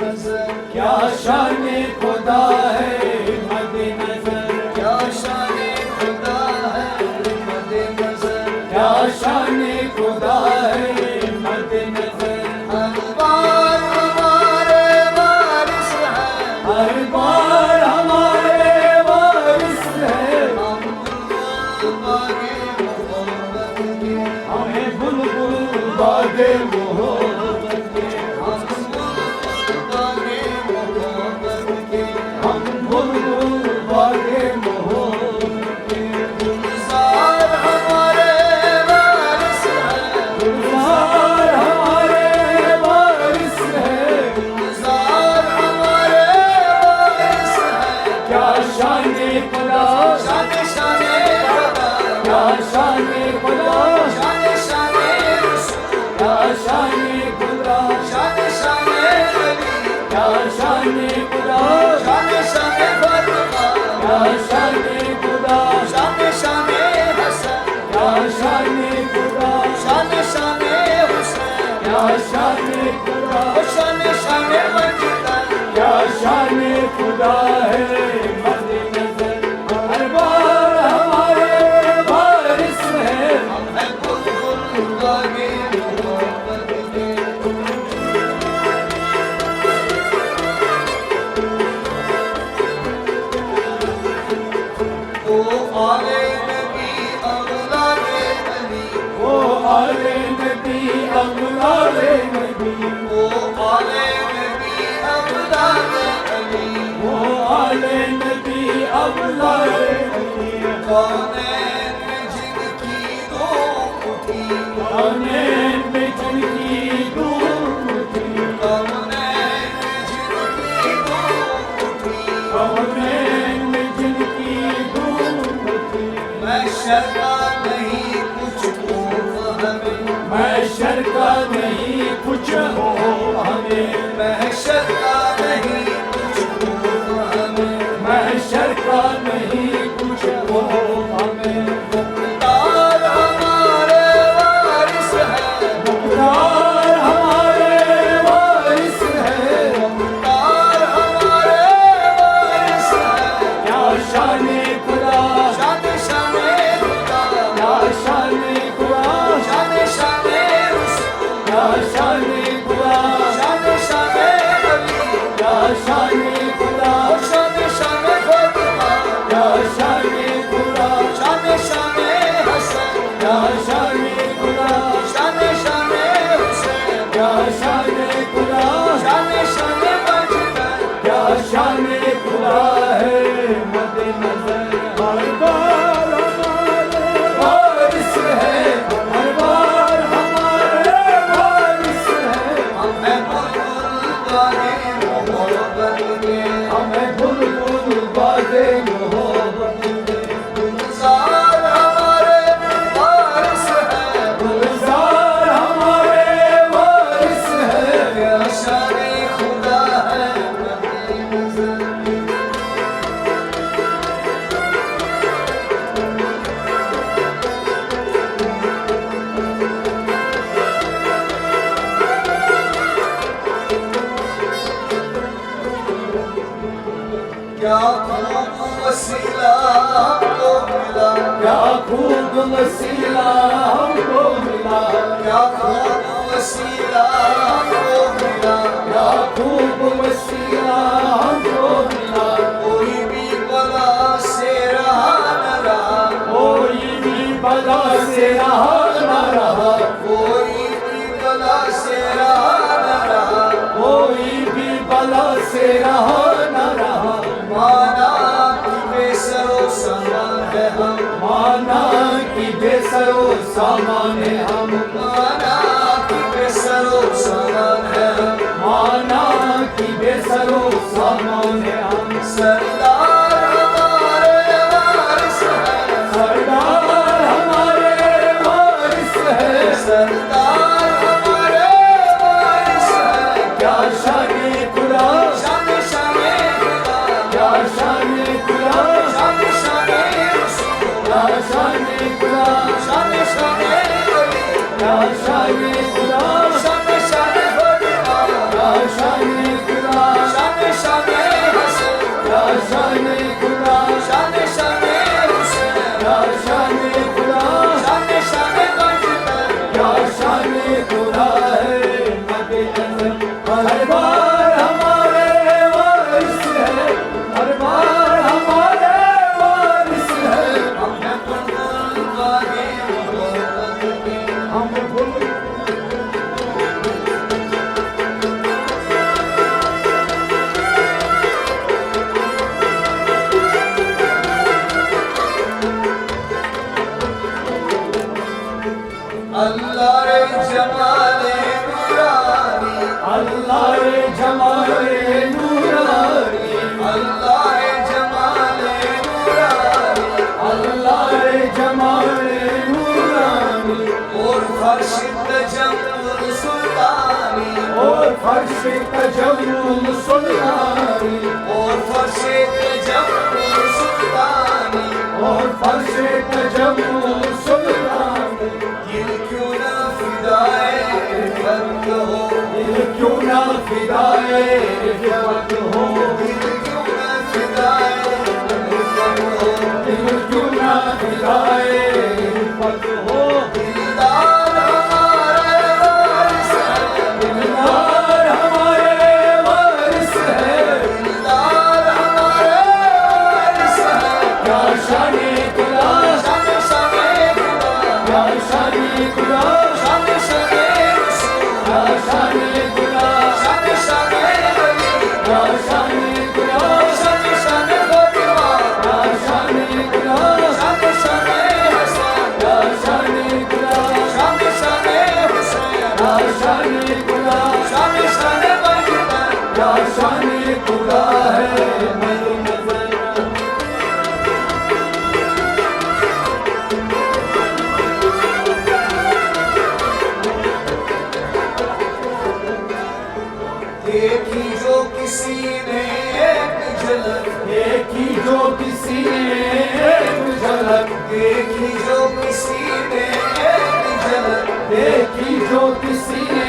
नजर, क्या शान खुदा है मद नजर, क्या शान खुदा है मद नजर, क्या शान खुदा है मद नजर। हर बार हमारे वारिस है, हर बार हमारे वारिस है, हम बागे मोहब्बत के, हमें बुलबुल बागे मोहब्बत के, हम बागे मोहब्बत के, हम बुलबुल बागे मोहब्बत के। गुलजार हमारे वारिस है, गुलजार हमारे वारिस है, गुलजार हमारे वारिस है, क्या शान खुदा, शान शान खुदा, क्या शान खुदा, शान शान रसूल, क्या शान खुदा, शान शान अली, क्या शान खुदा, शान शान फातिमा, क्या शान खुदा, शान शान हसन, क्या शान खुदा, शान शान हुसैन, क्या शान खुदा, शान शान मजदन, क्या शान खुदा है मद नजर। हर बार हमारे वारिस है, हम हैं बुलबुल बागे मोहब्बत के। ओ आले नबी औलादे अली, वो आले नबी अवलादे नबी, ओ आले नबी औलादे अली, वो आले नबी अवलादे नबी। कौनैन में जिनकी धूम उठी, कौनैन में जिनकी धूम थी, कौनैन में जिनकी धूम उठी, कौनैन में जिनकी धूम थी। मैं शर्मा नहीं कुछ हो हमें, महशर का नहीं कुछ हो हमें, मैं शर्मा नहीं कुछ हो हमें, महशर का नहीं कुछ हो हमें। मुख्तार हमारे वारिस है, मुख्तार हमारे वारिस है, मुख्तार हमारे वारिस है, क्या शान खुदा, शान शान खुदा, क्या शान खुदा, शान शान रसूल, क्या शान खुदा, शान शान अली, क्या शान खुदा, शान शान फातिमा, क्या शान खुदा, शान शान हसन, क्या शान खुदा, शान शान हुसैन, क्या शान खुदा, शान शान मजदन, क्या शान खुदा है मद नजर। हर बार हमारे वारिस है, हर बार हमारे वारिस है, हम हैं बुलबुल बागे मोहब्बत के, हमें बुलबुल बागे मोहब्बत के। गुलजार हमारे वारिस है, गुलजार हमारे वारिस है, क्या शान खुदा है मद नजर। क्या खूब वसीला हमको मिला, क्या खूब वसीला हमको मिला, क्या खूब वसीला हमको मिला, क्या खूब वसीला हमको मिला। कोई भी बला से रहा न रहा, कोई भी बला से रहा न रहा, कोई भी बला से रहा न रहा, कोई भी बला से रहा न रहा। माना कि बेसरो सामान है हम, माना कि बेसरो सामान हम, माना कि बेसरो सामान है हम, माना कि बेसरो सामान हम। सरदार हमारे वारिस है, सरदार हमारे वारिस है, सरदार हमारे वारिस है, क्या शान खुदा, शान शान खुदा, क्या शान खुदा, शान शान रसूल, क्या शान खुदा, शान शान अली, क्या शान खुदा, शान शान फातिमा, क्या शान खुदा, जमाले नूरानी अल्लाह जमाले नूरानी अल्लाह जमाले नूरानी अल्लाह जमाले नूरानी और फर्श तजम्मुल सुल्तानी और फर्श तजम्मुल सुल्तानी और फर्श तजम्मुल सुल्तानी और फर्श तजम्मुल सुल्तानी दिल क्यों ना फिदाए रिफ़त हो दिल क्यों ना फिदाए रिफ़त हो दिल क्यों ना फिदाए रिफ़त हो दिल क्यों ना फिदाए रिफ़त हो दिलदार हमारे वारिस है दिलदार हमारे वारिस है दिलदार हमारे वारिस है क्या शाने खुदा शान शाने खुदा क्या शाने खुदा शान शाने रसूल क्या शाने खुदा शान शाने वली क्या शाने खुदा शान शाने फातिमा क्या शाने खुदा शान शाने हसन क्या शाने खुदा शान शाने हुसैन क्या शाने खुदा शान शाने बजरंग क्या शाने खुदा है मेरी नज़र देखी जो किसी ने एक झलक देखी जो किसी ने एक झलक देखी जो किसी ने एक झलक देखी जो किसी ने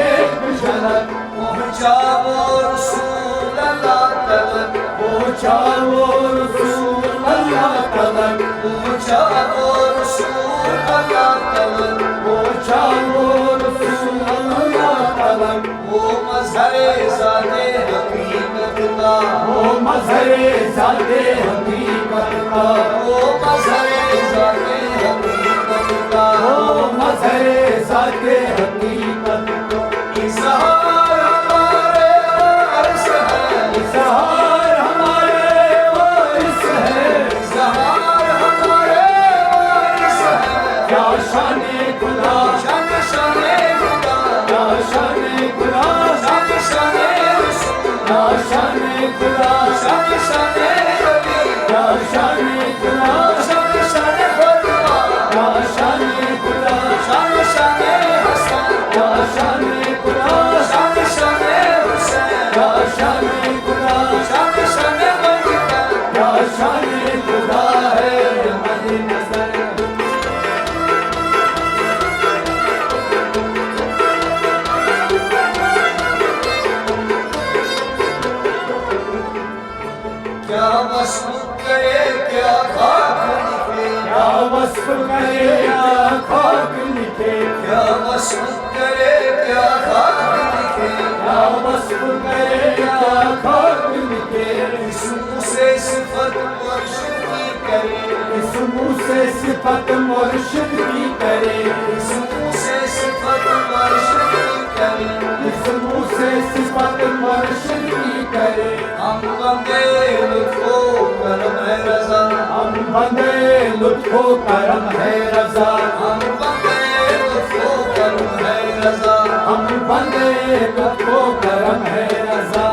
एक झलक पहुंचा वो रसूल अल्लाह तलक पहुंचा वो रसूल अल्लाह तलक पहुंचा वो रसूल अल्लाह तलक पहुंचा वो रसूल अल्लाह तलक वो मजहरे ज़ाते हकीकत का वो मज़हरे ज़ाते हकीकत का वो मजहरे ज़ाते हकीकत का वो मज़हरे ज़ाते हकीकत का इज़हार हमारे वारिस है इज़हार हमारे वारिस है इज़हार हमारे वारिस है क्या शाने खुदा शान शाने खुदा क्या शाने खुदा शान शाने रसूल क्या शाने खुदा शान शाने वली क्या शाने खुदा शान शाने फातिमा क्या शाने खुदा शान शाने हसन क्या शाने खुदा शान शाने हुसैन क्या शाने खुदा शान शाने बजरंग क्या शाने खुदा है मेरी नज़र क्या वस्फ करे क्या खाक लिखे क्या वस्फ करे क्या खाक लिखे क्या वस्फ करे क्या खाक लिखे क्या वस्फ करे क्या खाक लिखे इस मुँह से सिफत मुर्शिद की करे इस मुँह से सिफत मुर्शिद की करे इस मुँह से सिफत मुर्शिद की करे इस मुँह से सिफत मुर्शिद की करे हम बंदे लुत्फो करम है रजा हम बंदे लुत्फो करम है रजा हम बंदे लुत्फो करम है रजा हम बंदे लुत्फो करम है रजा